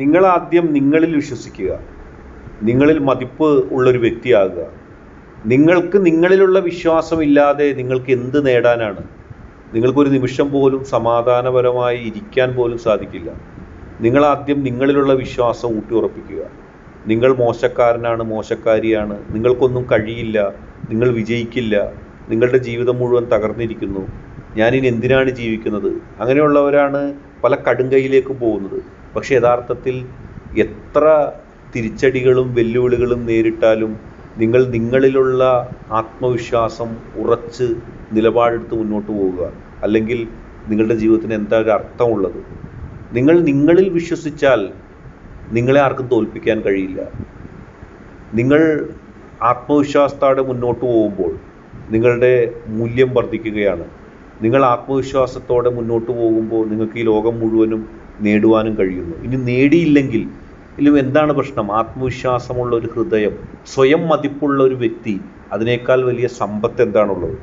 നിങ്ങൾ ആദ്യം നിങ്ങളിൽ വിശ്വസിക്കുക, നിങ്ങളിൽ മതിപ്പ് ഉള്ളൊരു വ്യക്തിയാകുക. നിങ്ങൾക്ക് നിങ്ങളിലുള്ള വിശ്വാസമില്ലാതെ നിങ്ങൾക്ക് എന്ത് നേടാനാണ്? നിങ്ങൾക്കൊരു നിമിഷം പോലും സമാധാനപരമായി ഇരിക്കാൻ പോലും സാധിക്കില്ല. നിങ്ങൾ ആദ്യം നിങ്ങളിലുള്ള വിശ്വാസം ഊട്ടിയുറപ്പിക്കുക. നിങ്ങൾ മോശക്കാരനാണ്, മോശക്കാരിയാണ്, നിങ്ങൾക്കൊന്നും കഴിയില്ല, നിങ്ങൾ വിജയിക്കില്ല, നിങ്ങളുടെ ജീവിതം മുഴുവൻ തകർന്നിരിക്കുന്നു, ഞാനിനി എന്തിനാണ് ജീവിക്കുന്നത്, അങ്ങനെയുള്ളവരാണ് പല കടുങ്കയിലേക്കും പോകുന്നത്. പക്ഷേ യഥാർത്ഥത്തിൽ എത്ര തിരിച്ചടികളും വെല്ലുവിളികളും നേരിട്ടാലും നിങ്ങൾ നിങ്ങളിലുള്ള ആത്മവിശ്വാസം ഉറച്ച് നിലപാടെടുത്ത് മുന്നോട്ട് പോവുക. അല്ലെങ്കിൽ നിങ്ങളുടെ ജീവിതത്തിന് എന്താ ഒരു അർത്ഥമുള്ളത്? നിങ്ങൾ നിങ്ങളിൽ വിശ്വസിച്ചാൽ നിങ്ങളെ ആർക്കും തോൽപ്പിക്കാൻ കഴിയില്ല. നിങ്ങൾ ആത്മവിശ്വാസത്തോടെ മുന്നോട്ട് പോകുമ്പോൾ നിങ്ങളുടെ മൂല്യം വർദ്ധിക്കുകയാണ്. നിങ്ങൾ ആത്മവിശ്വാസത്തോടെ മുന്നോട്ട് പോകുമ്പോൾ നിങ്ങൾക്ക് ഈ ലോകം മുഴുവനും നേടുവാനും കഴിയുന്നു. ഇനി നേടിയില്ലെങ്കിൽ ഇതിലും എന്താണ് പ്രശ്നം? ആത്മവിശ്വാസമുള്ള ഒരു ഹൃദയം, സ്വയം മതിപ്പുള്ള ഒരു വ്യക്തി, അതിനേക്കാൾ വലിയ സമ്പത്ത് എന്താണുള്ളത്?